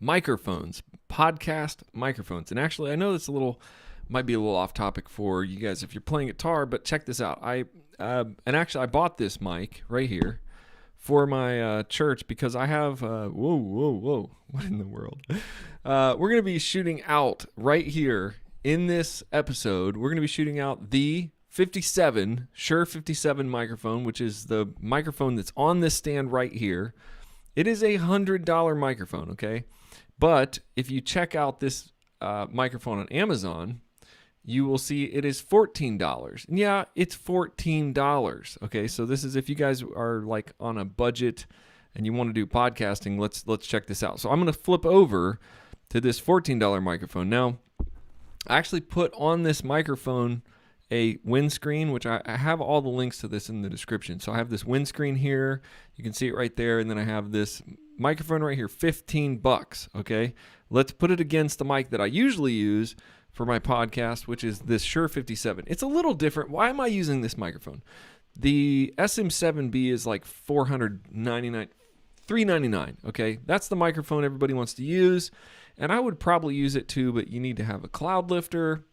microphones, podcast microphones. And actually, I know this might be a little off topic for you guys if you're playing guitar, but check this out. I bought this mic right here for my church because I have whoa, what in the world? We're gonna be shooting out right here in this episode. We're gonna be shooting out the 57 Shure 57 microphone, which is the microphone that's on this stand right here. It is a $100 microphone, okay? But if you check out this microphone on Amazon, you will see it is $14. Yeah, it's $14. Okay, so this is if you guys are like on a budget and you want to do podcasting, let's check this out. So I'm going to flip over to this $14 microphone. Now, I actually put on this microphone a windscreen, which I have all the links to this in the description. So I have this windscreen here. You can see it right there. And then I have this microphone right here, $15. Okay, let's put it against the mic that I usually use for my podcast, which is this Shure 57. It's a little different. Why am I using this microphone? The SM7B is like $399. Okay, that's the microphone everybody wants to use, and I would probably use it too, but you need to have a cloud lifter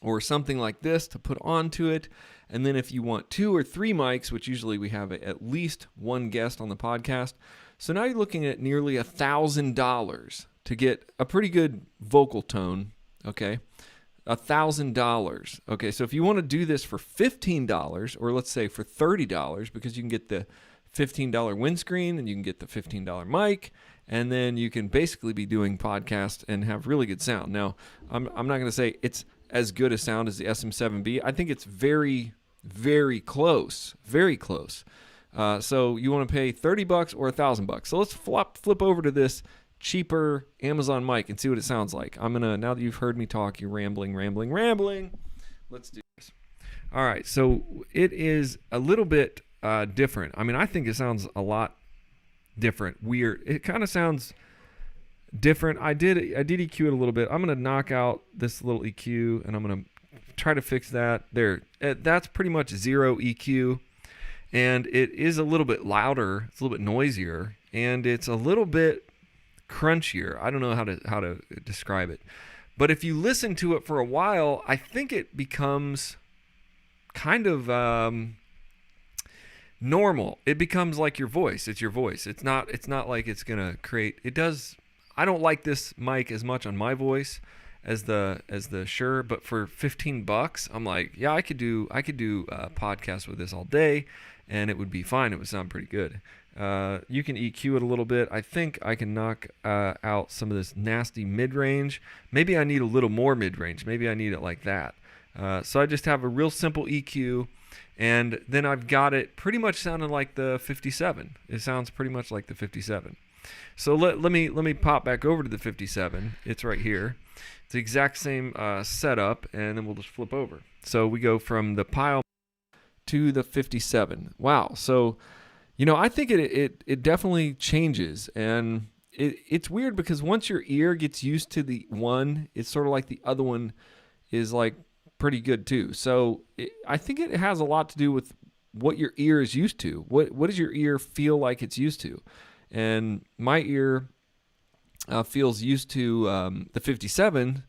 or something like this to put onto it. And then if you want 2 or 3 mics, which usually we have at least one guest on the podcast, so now you're looking at nearly $1,000 to get a pretty good vocal tone. Okay, $1,000. Okay, so if you want to do this for $15, or let's say for $30, because you can get the $15 windscreen and you can get the $15 mic, and then you can basically be doing podcasts and have really good sound. Now, I'm not going to say it's as good a sound as the SM7B. I think it's very, very close, very close. So you want to pay $30 or $1,000. So let's flip over to this cheaper Amazon mic and see what it sounds like. Now that you've heard me talk, you're rambling. Let's do this. All right, so it is a little bit different. I mean, I think it sounds a lot different, weird. It kind of sounds different. I did EQ it a little bit. I'm going to knock out this little EQ, and I'm going to try to fix that. There, that's pretty much 0 EQ, and it is a little bit louder. It's a little bit noisier, and it's a little bit crunchier. I don't know how to describe it, but if you listen to it for a while, I think it becomes kind of normal. It becomes like your voice. It's your voice. It's not like it's gonna create. It does. I don't like this mic as much on my voice as the Shure, but for $15, I'm like, yeah, I could do a podcast with this all day, and it would be fine. It would sound pretty good. You can EQ it a little bit. I think I can knock out some of this nasty mid-range. Maybe I need a little more mid-range. Maybe I need it like that. So I just have a real simple EQ, and then I've got it pretty much sounding like the 57. It sounds pretty much like the 57. So let me pop back over to the 57. It's right here. It's the exact same setup, and then we'll just flip over. So we go from the Pyle to the 57. Wow. So I think it definitely changes, and it's weird because once your ear gets used to the one, it's sort of like the other one is like pretty good too. So I think it has a lot to do with what your ear is used to. What does your ear feel like it's used to? And my ear feels used to the 57,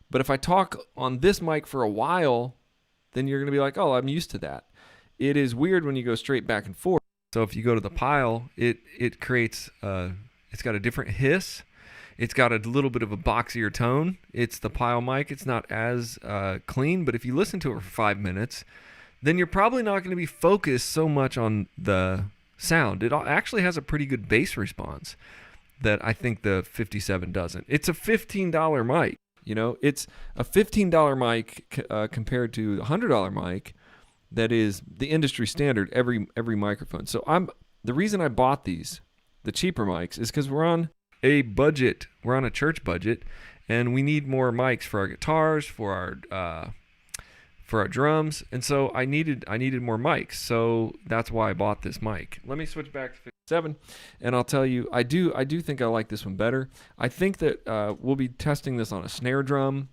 but if I talk on this mic for a while, then you're going to be like, oh, I'm used to that. It is weird when you go straight back and forth. So if you go to the Pyle, it creates, it's got a different hiss. It's got a little bit of a boxier tone. It's the Pyle mic. It's not as clean, but if you listen to it for 5 minutes, then you're probably not going to be focused so much on the sound. It actually has a pretty good bass response that I think the 57 doesn't. It's a $15 mic. It's a $15 mic compared to a $100 mic. That is the industry standard, every microphone. So the reason I bought the cheaper mics, is because we're on a budget. We're on a church budget, and we need more mics for our guitars, for our drums, and so I needed more mics. So that's why I bought this mic. Let me switch back to 57, and I'll tell you, I do think I like this one better. I think that we'll be testing this on a snare drum,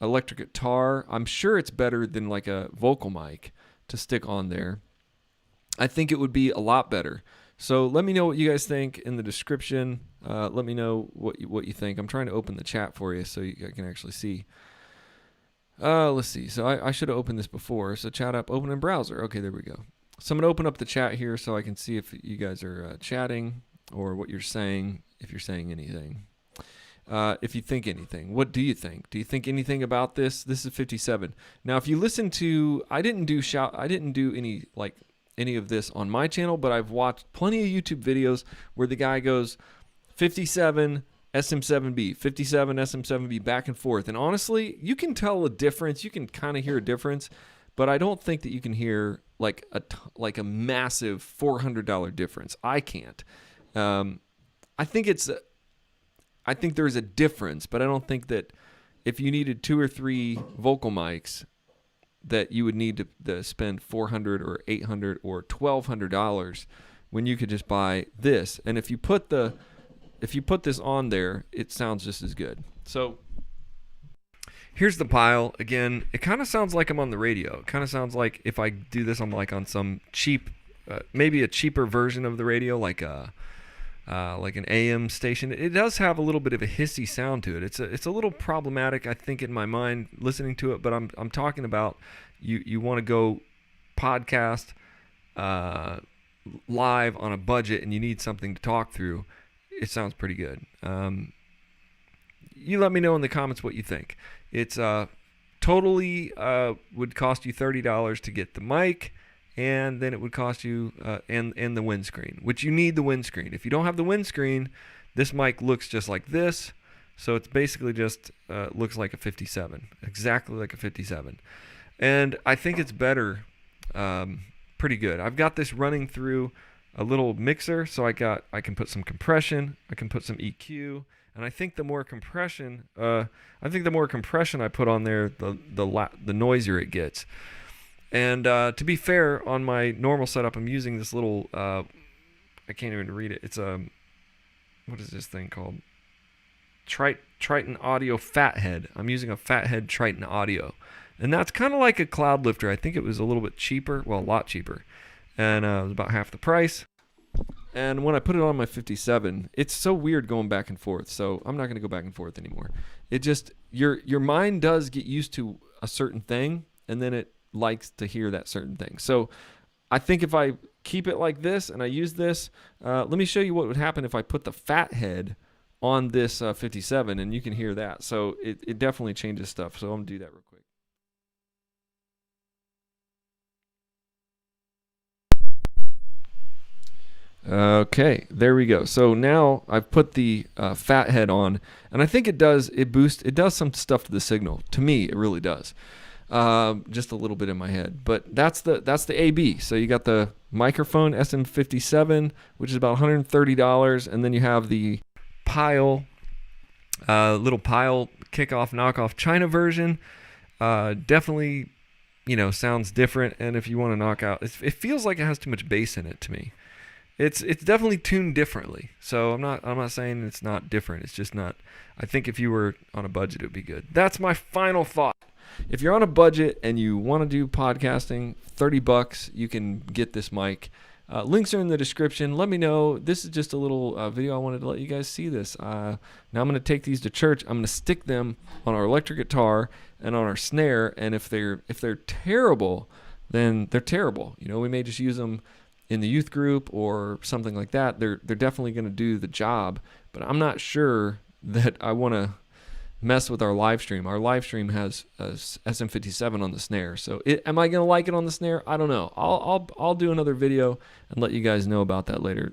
electric guitar. I'm sure it's better than like a vocal mic to stick on there. I think it would be a lot better. So let me know what you guys think in the description. Let me know what you think. I'm trying to open the chat for you so you can actually see. Let's see. So I should have opened this before. So chat up, open in browser. Okay, there we go. So I'm going to open up the chat here so I can see if you guys are chatting or what you're saying, if you're saying anything. If you think anything. What do you think? Do you think anything about this? This is 57. Now, if you listen to, I didn't do any of this on my channel, but I've watched plenty of YouTube videos where the guy goes 57 SM7B, 57 SM7B, back and forth. And honestly, you can tell a difference. You can kind of hear a difference, but I don't think that you can hear like a massive $400 difference. I can't. I think there's a difference, but I don't think that if you needed 2 or 3 vocal mics, that you would need to spend $400 or $800 or $1,200 when you could just buy this. And if you put this on there, it sounds just as good. So here's the Pyle. Again, it kind of sounds like I'm on the radio. It kind of sounds like if I do this, I'm like on some cheap, maybe a cheaper version of the radio, like an AM station. It does have a little bit of a hissy sound to it. It's a little problematic, I think, in my mind listening to it. But I'm talking about you want to go podcast live on a budget and you need something to talk through. It sounds pretty good. You let me know in the comments what you think. It's totally would cost you $30 to get the mic. And then it would cost you and the windscreen, which you need the windscreen. If you don't have the windscreen, this mic looks just like this. So it's basically just looks like a 57, exactly like a 57. And I think it's better, pretty good. I've got this running through a little mixer, so I can put some compression, I can put some EQ, and I think the more compression, I put on there, the noisier it gets. And to be fair, on my normal setup, I'm using this little, I can't even read it. It's what is this thing called? Triton Audio Fathead. I'm using a Fathead Triton Audio. And that's kind of like a cloud lifter. I think it was a little bit cheaper, well, a lot cheaper. And it was about half the price. And when I put it on my 57, it's so weird going back and forth. So I'm not going to go back and forth anymore. It just, your mind does get used to a certain thing, and then it likes to hear that certain thing. So I think if I keep it like this and I use this, let me show you what would happen if I put the Fathead on this 57, and you can hear that. So it definitely changes stuff. So I'm going to do that real quick. Okay, there we go. So now I've put the Fathead on, and I think it does some stuff to the signal. To me, it really does. Just a little bit in my head, but that's the AB. So you got the microphone SM57, which is about $130, and then you have the Pyle, little Pyle kickoff knockoff China version. Definitely, sounds different. And if you want to knock out, it feels like it has too much bass in it to me. It's definitely tuned differently. So I'm not saying it's not different. It's just not. I think if you were on a budget, it would be good. That's my final thought. If you're on a budget and you want to do podcasting, $30, you can get this mic. Links are in the description. Let me know. This is just a little video. I wanted to let you guys see this. Now I'm going to take these to church. I'm going to stick them on our electric guitar and on our snare. And if they're terrible, then they're terrible. We may just use them in the youth group or something like that. They're definitely going to do the job. But I'm not sure that I want to mess with our live stream. Our live stream has SM57 on the snare. So am I going to like it on the snare? I don't know. I'll do another video and let you guys know about that later.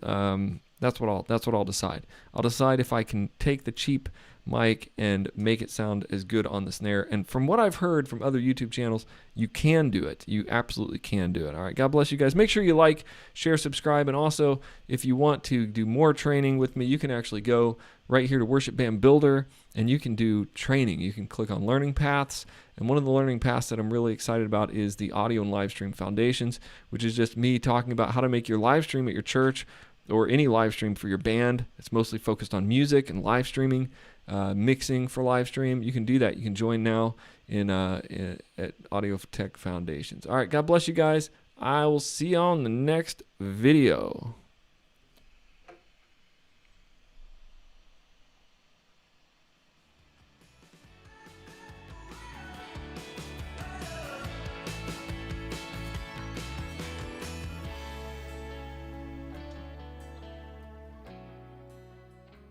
That's what I'll decide. I'll decide if I can take the cheap mic and make it sound as good on the snare. And from what I've heard from other YouTube channels, you can do it. You absolutely can do it. All right. God bless you guys. Make sure you like, share, subscribe. And also, if you want to do more training with me, you can actually go right here to Worship Band Builder and you can do training. You can click on learning paths. And one of the learning paths that I'm really excited about is the audio and live stream foundations, which is just me talking about how to make your live stream at your church or any live stream for your band. It's mostly focused on music and live streaming. Mixing for live stream. You can do that. You can join now at Audio Tech Foundations. All right. God bless you guys. I will see you on the next video.